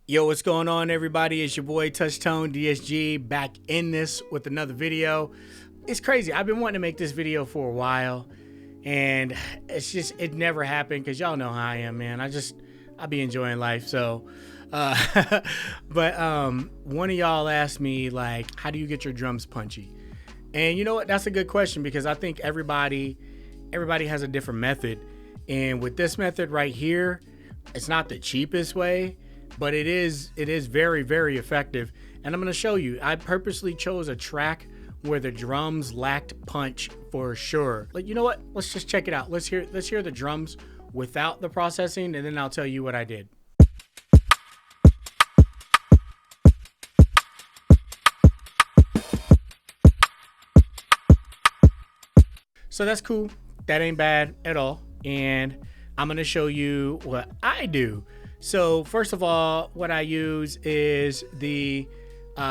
Yo, what's going on, everybody? It's your boy Touchtone DSG back in this with another video. It's crazy. I've been wanting to make this video for a while, and it never happened because y'all know how I am, man. I be enjoying life. So, but one of y'all asked me, like, how do you get your drums punchy? And you know what? That's a good question because I think everybody has a different method. And with this method right here, it's not the cheapest way, but it is very, very effective. And I'm going to show you. I purposely chose a track where the drums lacked punch for sure. Like, you know what? Let's just check it out. Let's hear the drums without the processing, and then I'll tell you what I did. So that's cool. That ain't bad at all. And I'm going to show you what I do. So first of all, what I use is the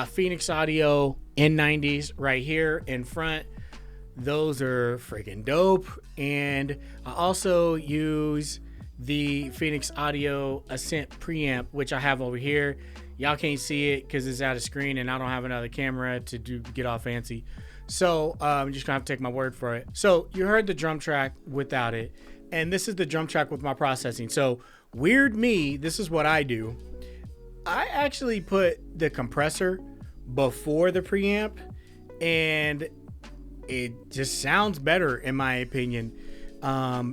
Phoenix Audio N90s right here in front. Those are freaking dope. And I also use the Phoenix Audio Ascent preamp, which I have over here. Y'all can't see it because it's out of screen and I don't have another camera to get all fancy. So I'm just gonna have to take my word for it. So you heard the drum track without it, and this is the drum track with my processing. So weird me, this is what I do. I actually put the compressor before the preamp, and it just sounds better in my opinion.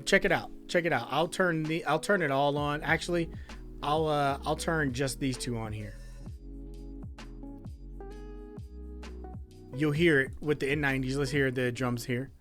Check it out. I'll turn it all on. Actually, I'll turn just these two on here. You'll hear it with the N90s. Let's hear the drums here.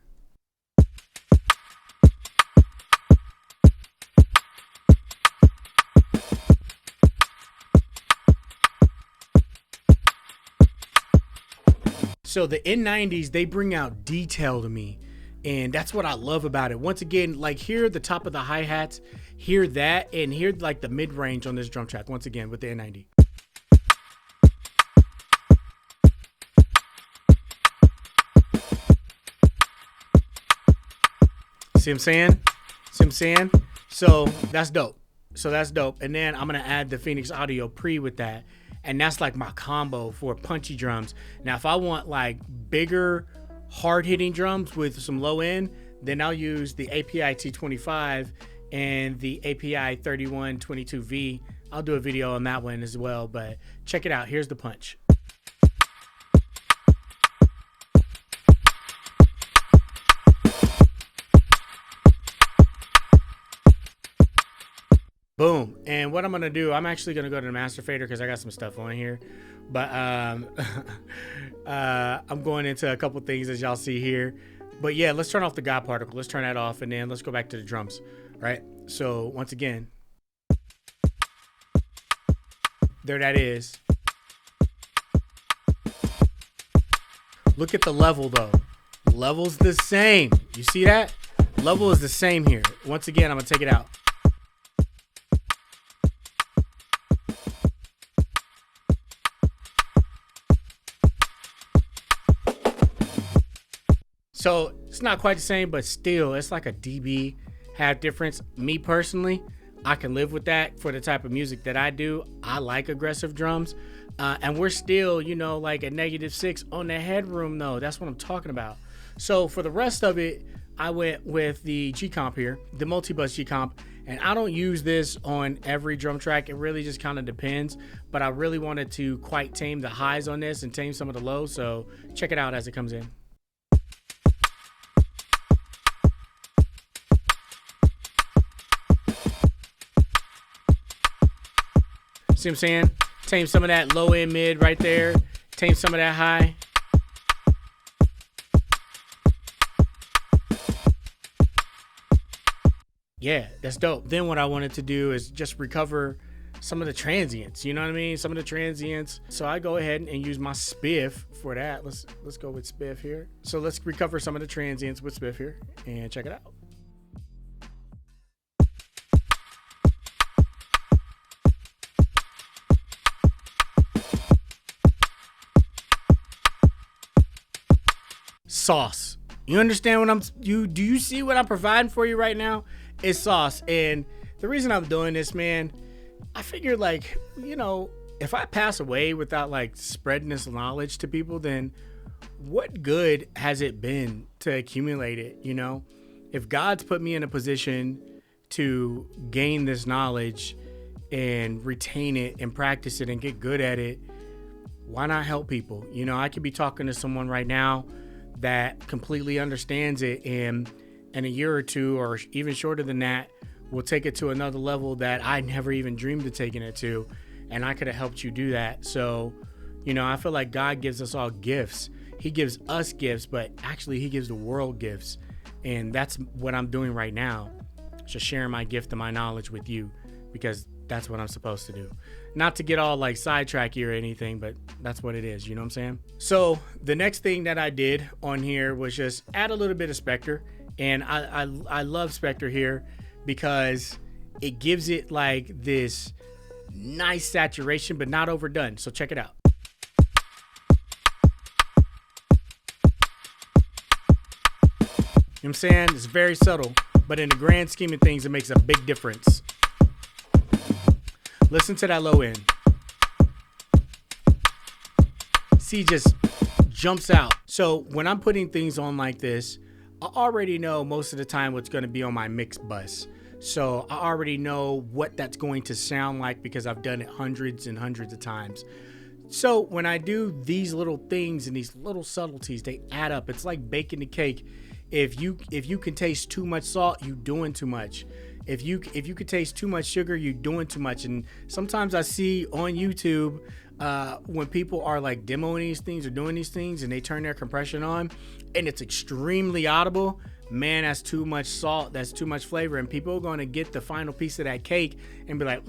So the N90s, they bring out detail to me, and that's what I love about it. Once again, like, hear the top of the hi-hats, hear that, and hear like the mid-range on this drum track once again with the N90. See what I'm saying? So that's dope. And then I'm gonna add the Phoenix Audio pre with that, and that's like my combo for punchy drums. Now, if I want like bigger, hard-hitting drums with some low end, then I'll use the API T25 and the API 3122V. I'll do a video on that one as well, but check it out. Here's the punch. Boom. And what I'm going to do, I'm actually going to go to the master fader because I got some stuff on here. But I'm going into a couple things as y'all see here. But yeah, let's turn off the God particle. Let's turn that off, and then let's go back to the drums. Right? So once again, there that is. Look at the level though. Level's the same. You see that? Level is the same here. Once again, I'm going to take it out. So it's not quite the same, but still, it's like a dB half difference. Me personally, I can live with that for the type of music that I do. I like aggressive drums. And we're still, you know, like at -6 on the headroom though. That's what I'm talking about. So for the rest of it, I went with the G comp here, the multi-bus G comp. And I don't use this on every drum track. It really just kind of depends. But I really wanted to quite tame the highs on this and tame some of the lows. So check it out as it comes in. See what I'm saying? Tame some of that low end mid right there. Tame some of that high. Yeah, that's dope. Then what I wanted to do is just recover some of the transients. You know what I mean? Some of the transients. So I go ahead and use my spiff for that. Let's go with spiff here. So let's recover some of the transients with spiff here and check it out. Sauce. You understand what do you see what I'm providing for you right now? It's sauce. And the reason I'm doing this, man, I figured, like, you know, if I pass away without like spreading this knowledge to people, then what good has it been to accumulate it? You know, if God's put me in a position to gain this knowledge and retain it and practice it and get good at it, why not help people? You know, I could be talking to someone right now that completely understands it, and in a year or two, or even shorter than that, will take it to another level that I never even dreamed of taking it to. And I could have helped you do that. So, you know, I feel like God gives us all gifts. He gives us gifts, but actually he gives the world gifts. And that's what I'm doing right now. Just sharing my gift and my knowledge with you, because that's what I'm supposed to do. Not to get all like sidetracky or anything, but that's what it is. You know what I'm saying? So the next thing that I did on here was just add a little bit of Spectre. And I love Spectre here because it gives it like this nice saturation, but not overdone. So check it out. You know what I'm saying? It's very subtle, but in the grand scheme of things, it makes a big difference. Listen to that low end. See, just jumps out. So when I'm putting things on like this, I already know most of the time what's going to be on my mix bus. So I already know what that's going to sound like because I've done it hundreds and hundreds of times. So when I do these little things and these little subtleties, they add up. It's like baking the cake. If you can taste too much salt, you doing too much. If you could taste too much sugar, you're doing too much. And sometimes I see on YouTube when people are like demoing these things or doing these things and they turn their compression on and it's extremely audible, man, that's too much salt, that's too much flavor. And people are going to get the final piece of that cake and be like,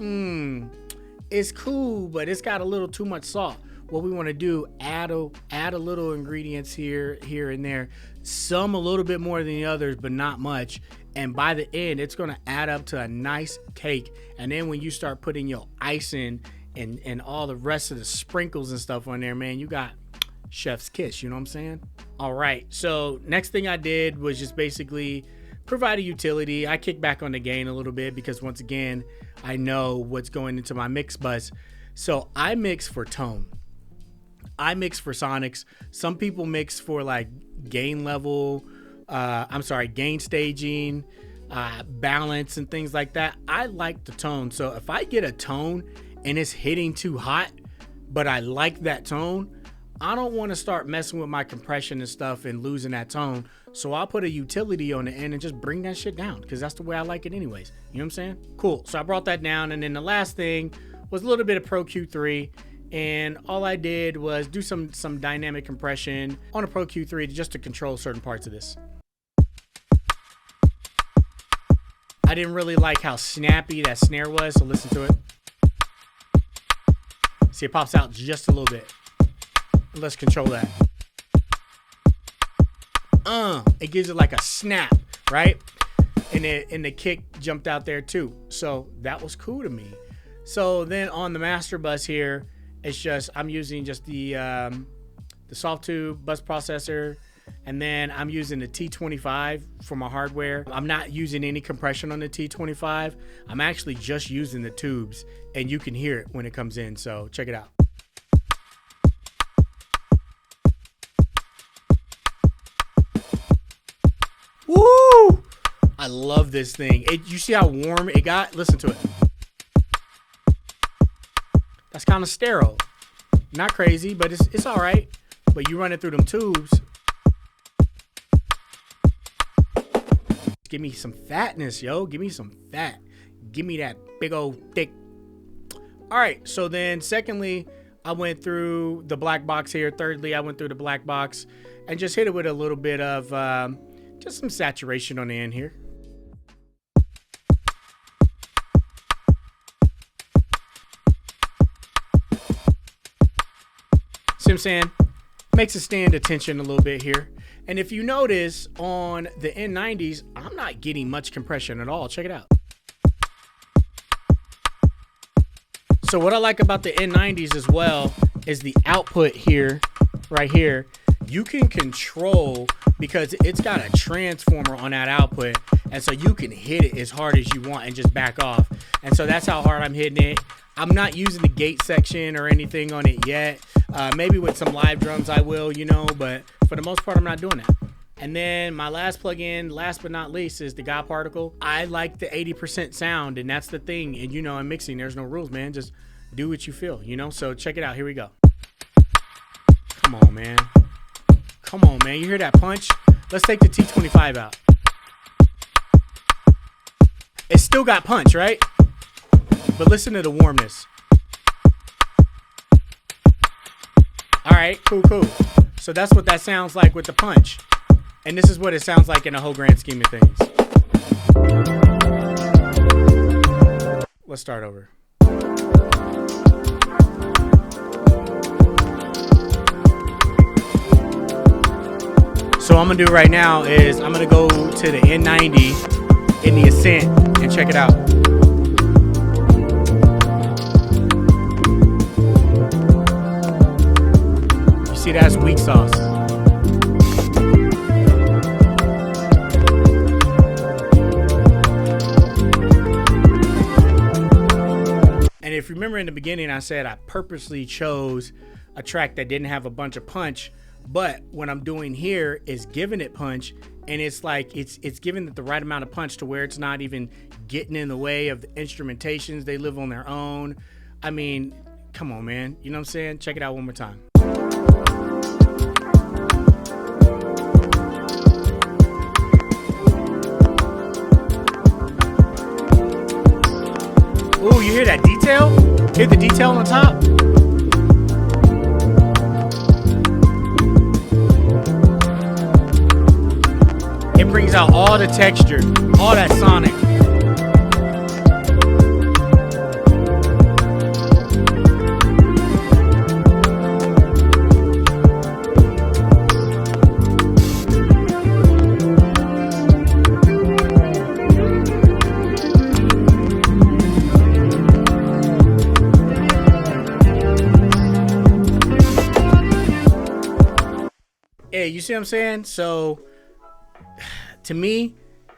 it's cool, but it's got a little too much salt. What we want to do, add a little ingredients here and there, some a little bit more than the others, but not much. And by the end, it's going to add up to a nice cake. And then when you start putting your icing and all the rest of the sprinkles and stuff on there, man, you got chef's kiss. You know what I'm saying? All right. So next thing I did was just basically provide a utility. I kicked back on the gain a little bit because once again, I know what's going into my mix bus. So I mix for tone. I mix for sonics. Some people mix for like gain level, gain staging, balance and things like that. I like the tone. So if I get a tone and it's hitting too hot, but I like that tone, I don't want to start messing with my compression and stuff and losing that tone. So I'll put a utility on the end and just bring that shit down because that's the way I like it anyways. You know what I'm saying? Cool. So I brought that down. And then the last thing was a little bit of Pro Q3. And all I did was do some dynamic compression on a Pro Q3 just to control certain parts of this. I didn't really like how snappy that snare was, so listen to it. See, it pops out just a little bit. Let's control that. It gives it like a snap, right? And the kick jumped out there too. So that was cool to me. So then on the master bus here, it's just, I'm using just the soft tube bus processor, and then I'm using the T25 for my hardware. I'm not using any compression on the T25. I'm actually just using the tubes, and you can hear it when it comes in. So check it out. Woo! I love this thing. You see how warm it got? Listen to it. That's kind of sterile. Not crazy, but it's all right. But you run it through them tubes. Give me some fatness, yo. Give me some fat. Give me that big old thick. All right. So then secondly, I went through the black box here. Thirdly, I went through the black box and just hit it with a little bit of just some saturation on the end here. See what I'm saying? Makes it stand attention a little bit here. And if you notice on the N90s, I'm not getting much compression at all. Check it out. So what I like about the N90s as well is the output here, right here. You can control because it's got a transformer on that output, And so you can hit it as hard as you want and just back off. And so that's how hard I'm hitting it. I'm not using the gate section or anything on it yet. Maybe with some live drums I will, you know, but for the most part, I'm not doing that. And then my last plugin, last but not least, is the God Particle. I like the 80% sound, and that's the thing. And you know, in mixing, there's no rules, man. Just do what you feel, you know? So check it out. Here we go. Come on, man. Come on, man. You hear that punch? Let's take the T25 out. It's still got punch, right? But listen to the warmness. All right, cool, cool. So that's what that sounds like with the punch. And this is what it sounds like in the whole grand scheme of things. Let's start over. So what I'm gonna do right now is I'm gonna go to the N90 in the Ascent and check it out. You see, that's weak sauce. And if you remember in the beginning, I said I purposely chose a track that didn't have a bunch of punch, but what I'm doing here is giving it punch, and it's like it's giving it the right amount of punch to where it's not even getting in the way of the instrumentations. They live on their own. I mean, come on, man. You know what I'm saying? Check it out one more time. Ooh, you hear that detail? Hear the detail on top? It brings out all the texture, all that sonic. Hey, you see what I'm saying? So to me,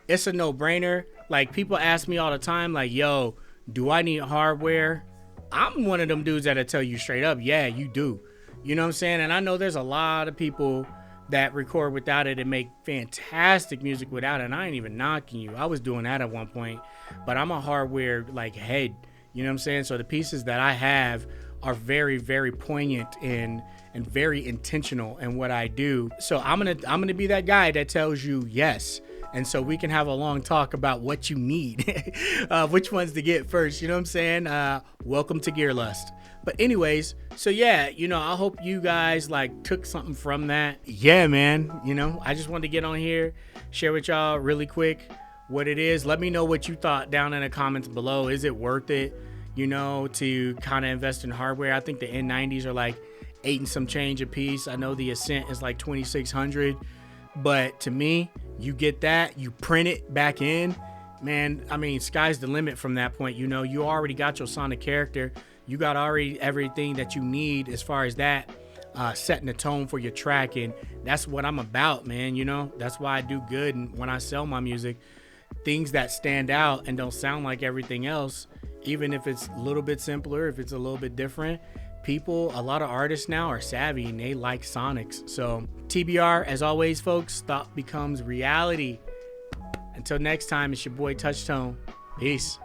it's a no-brainer. Like, people ask me all the time, like, yo, do I need hardware? I'm one of them dudes that'll tell you straight up, yeah, you do. You know what I'm saying? And I know there's a lot of people that record without it and make fantastic music without it. And I ain't even knocking you. I was doing that at one point, but I'm a hardware like head. You know what I'm saying? So the pieces that I have are very, very poignant and very intentional in what I do. So I'm gonna be that guy that tells you yes. And so we can have a long talk about what you need, which ones to get first. You know what I'm saying? Welcome to Gear Lust. But anyways, so yeah, you know, I hope you guys like took something from that. Yeah, man. You know, I just wanted to get on here, share with y'all really quick what it is. Let me know what you thought down in the comments below. Is it worth it, you know, to kind of invest in hardware? I think the N90s are like 8 and some change a piece. I know the Ascent is like 2,600, but to me, you get that, you print it back in, man. I mean, sky's the limit from that point. You know, you already got your sonic character. You got already everything that you need as far as that, setting the tone for your track. And that's what I'm about, man. You know, that's why I do good. And when I sell my music, things that stand out and don't sound like everything else, even if it's a little bit simpler, if it's a little bit different, people, a lot of artists now are savvy and they like sonics. So TBR, as always, folks, thought becomes reality. Until next time, it's your boy Touchtone. Peace.